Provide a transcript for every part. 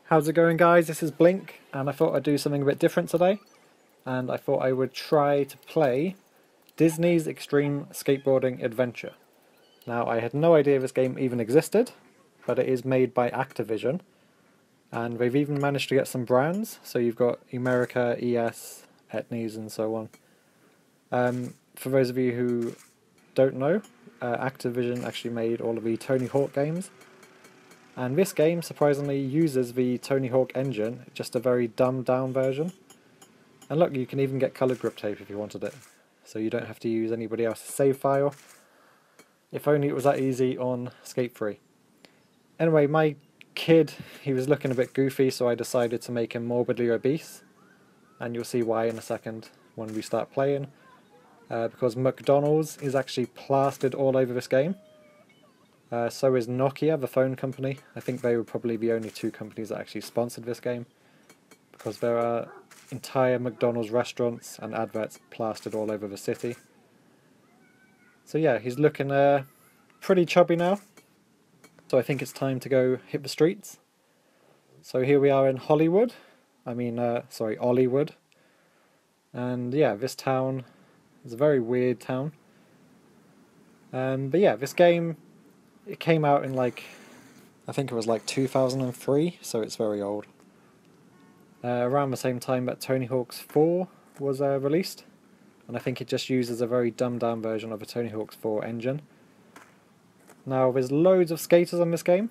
How's it going, guys? This is Blink, and I thought I'd do something a bit different today. And I thought I would try to play Disney's Extreme Skateboarding Adventure. Now, I had no idea this game even existed, but it is made by Activision. And they've even managed to get some brands, so you've got America, ES, Etnies, and so on. For those of you who don't know, Activision actually made all of the Tony Hawk games. And this game, surprisingly, uses the Tony Hawk engine, just a very dumbed down version. And look, you can even get coloured grip tape if you wanted it. So you don't have to use anybody else's save file. If only it was that easy on Skate 3. Anyway, my kid, he was looking a bit goofy, so I decided to make him morbidly obese. And you'll see why in a second when we start playing. Because McDonald's is actually plastered all over this game. So is Nokia, the phone company. I think they were probably the only two companies that actually sponsored this game, because there are entire McDonald's restaurants and adverts plastered all over the city. So yeah, he's looking pretty chubby now. So I think it's time to go hit the streets. So here we are in Hollywood. Ollywood. And yeah, this town is a very weird town. But yeah, this game, it came out in I think it was 2003, so it's very old. Around the same time that Tony Hawk's 4 was released, and I think it just uses a very dumbed down version of a Tony Hawk's 4 engine. Now there's loads of skaters on this game.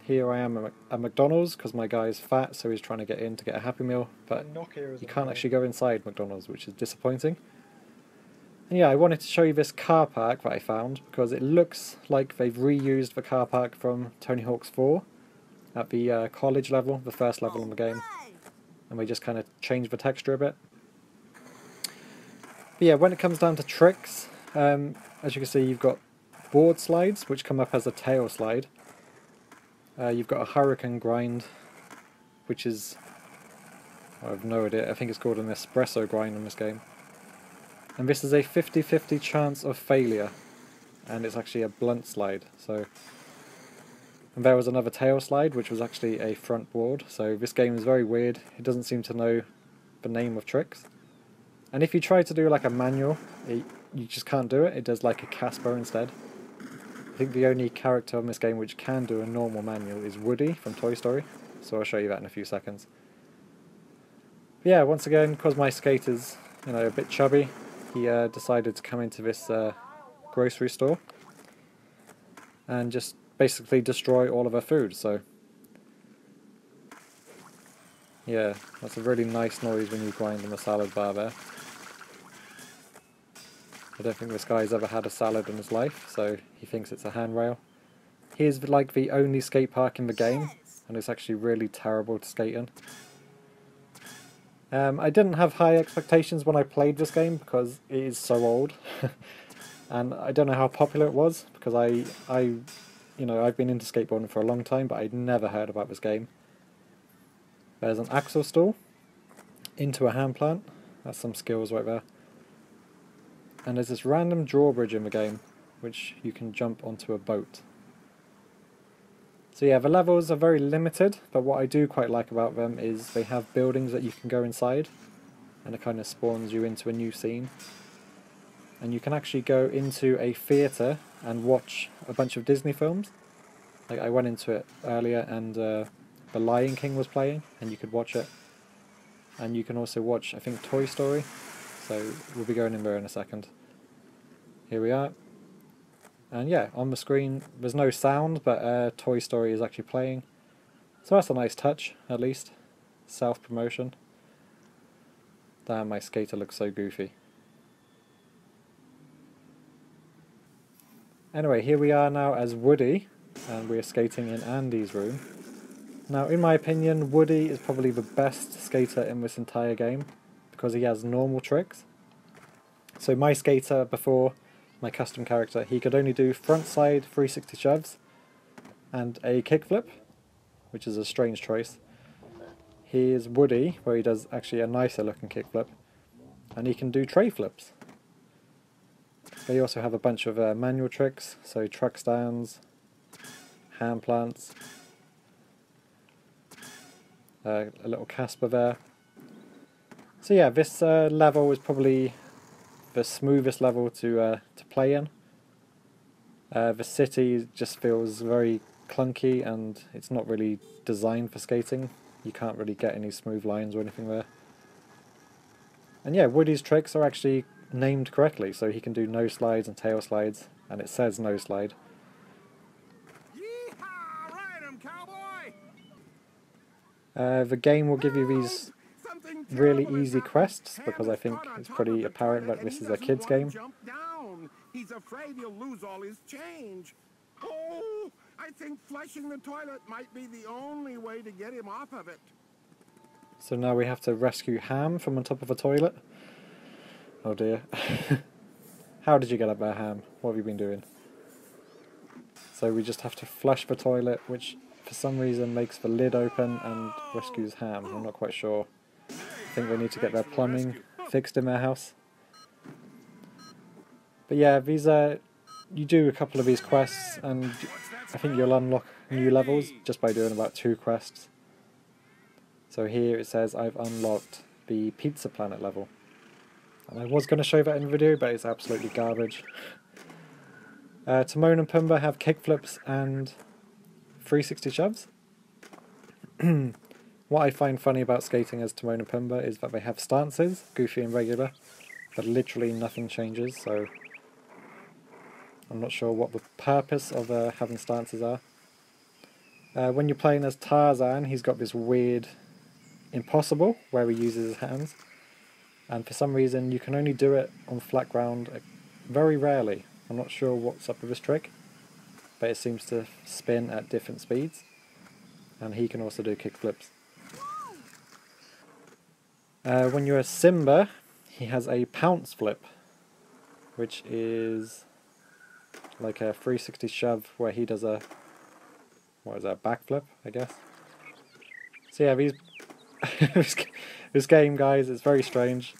Here I am at McDonald's because my guy's fat, so he's trying to get in to get a Happy Meal, but you can't actually go inside McDonald's, which is disappointing. And yeah, I wanted to show you this car park that I found, because it looks like they've reused the car park from Tony Hawk's 4 at the college level, the first level in the game. And we just kind of changed the texture a bit. But yeah, when it comes down to tricks, as you can see, you've got board slides, which come up as a tail slide. You've got a hurricane grind, which is, I have no idea, I think it's called an espresso grind in this game. And this is a 50-50 chance of failure, and it's actually a blunt slide. And there was another tail slide, which was actually a front board. So this game is very weird. It doesn't seem to know the name of tricks. And if you try to do a manual, you just can't do it. It does a Casper instead. I think the only character in this game which can do a normal manual is Woody from Toy Story. So I'll show you that in a few seconds. But yeah, once again, because my skate is a bit chubby, he decided to come into this grocery store and just basically destroy all of our food. So yeah, that's a really nice noise when you grind on a salad bar there. I don't think this guy's ever had a salad in his life, so he thinks it's a handrail. Here's the only skate park in the game, and it's actually really terrible to skate in. I didn't have high expectations when I played this game because it is so old, and I don't know how popular it was because I've been into skateboarding for a long time, but I'd never heard about this game. There's an axle stool into a hand plant. That's some skills right there. And there's this random drawbridge in the game, which you can jump onto a boat. So yeah, the levels are very limited, but what I do quite like about them is they have buildings that you can go inside, and it kind of spawns you into a new scene. And you can actually go into a theatre and watch a bunch of Disney films. I went into it earlier and The Lion King was playing, and you could watch it. And you can also watch, I think, Toy Story. So we'll be going in there in a second. Here we are. And yeah, on the screen, there's no sound, but Toy Story is actually playing. So that's a nice touch, at least. Self-promotion. Damn, my skater looks so goofy. Anyway, here we are now as Woody, and we're skating in Andy's room. Now, in my opinion, Woody is probably the best skater in this entire game, because he has normal tricks. So my skater before, my custom character, he could only do front side 360 shoves and a kickflip, which is a strange choice. Here's Woody, where he does actually a nicer looking kickflip, and he can do tray flips. They also have a bunch of manual tricks, so truck stands, hand plants, a little Casper there. So yeah, this level is probably the smoothest level to play in. The city just feels very clunky and it's not really designed for skating. You can't really get any smooth lines or anything there. And yeah, Woody's tricks are actually named correctly, so he can do nose slides and tail slides, and it says nose slide. Yeehaw! Ride 'em, cowboy! The game will give you these really easy quests, because I think it's pretty apparent that this is a kid's game. He's afraid he'll lose all his change. Oh, I think flushing the toilet might be the only way to get him off of it. So now we have to rescue Ham from on top of a toilet. Oh dear. How did you get up there, Ham? What have you been doing? So we just have to flush the toilet, which for some reason makes the lid open and rescues Ham. I'm not quite sure. I think they need to get their plumbing fixed in their house. But yeah, these you do a couple of these quests and I think you'll unlock new levels just by doing about 2 quests. So here it says I've unlocked the Pizza Planet level. And I was going to show that in the video, but it's absolutely garbage. Timon and Pumbaa have kickflips and 360 shoves. What I find funny about skating as Timon and Pumbaa is that they have stances, goofy and regular, but literally nothing changes, so I'm not sure what the purpose of having stances are. When you're playing as Tarzan, he's got this weird impossible where he uses his hands, and for some reason you can only do it on flat ground very rarely. I'm not sure what's up with this trick, but it seems to spin at different speeds, and he can also do kickflips. When you're a Simba, he has a pounce flip, which is like a 360 shove where he does a, what is that, backflip, I guess. So yeah, these this game, guys, is very strange.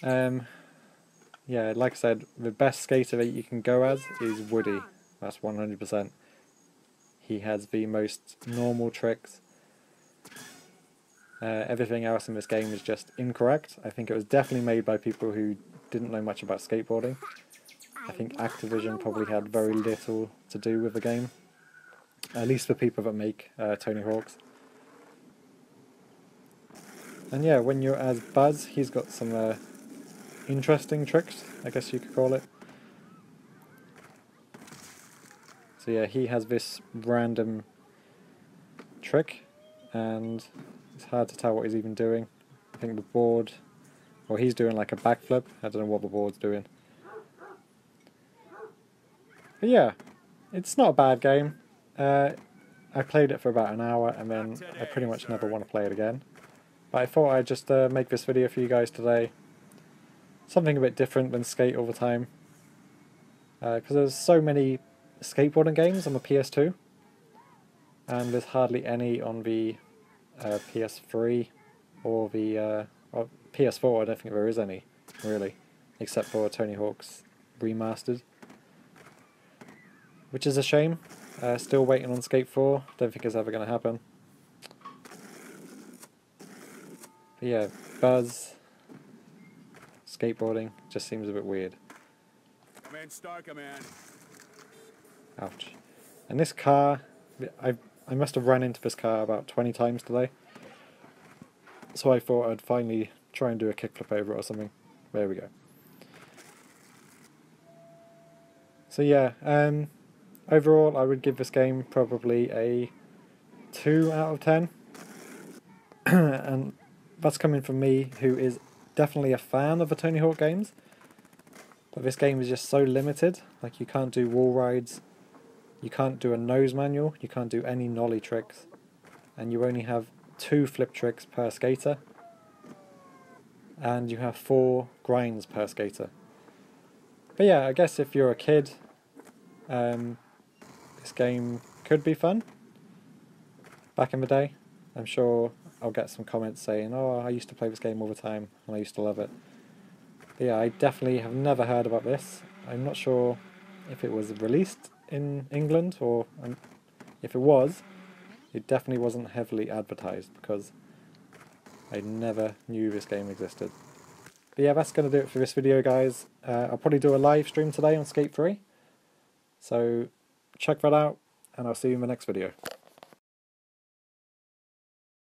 Yeah, like I said, the best skater that you can go as is Woody. That's 100%. He has the most normal tricks. Everything else in this game is just incorrect. I think it was definitely made by people who didn't know much about skateboarding. I think Activision probably had very little to do with the game. At least the people that make Tony Hawk's. And yeah, when you're as Buzz, he's got some interesting tricks, I guess you could call it. So yeah, he has this random trick, and it's hard to tell what he's even doing. I think the board, well, he's doing like a backflip. I don't know what the board's doing. But yeah, it's not a bad game. I played it for about an hour and then I pretty much never want to play it again. But I thought I'd just make this video for you guys today. Something a bit different than skate all the time. Because there's so many skateboarding games on the PS2. And there's hardly any on the PS3 or the PS4. I don't think there is any, really. Except for Tony Hawk's Remastered. Which is a shame. Still waiting on Skate 4. Don't think it's ever going to happen. But yeah, Buzz, skateboarding, just seems a bit weird. Command Star Command. Ouch. And this car, I must have run into this car about 20 times today. So I thought I'd finally try and do a kickflip over it or something. There we go. So yeah, overall I would give this game probably a 2 out of 10. And that's coming from me, who is definitely a fan of the Tony Hawk games. But this game is just so limited. Like, you can't do wall rides, you can't do a nose manual, you can't do any nollie tricks, and you only have 2 flip tricks per skater, and you have 4 grinds per skater. But yeah, I guess if you're a kid, this game could be fun. Back in the day, I'm sure I'll get some comments saying, oh, I used to play this game all the time and I used to love it. But yeah, I definitely have never heard about this. I'm not sure if it was released in England, or if it was, It definitely wasn't heavily advertised because I never knew this game existed. But yeah, that's going to do it for this video, guys. I'll probably do a live stream today on Skate 3. So check that out, and I'll see you in the next video.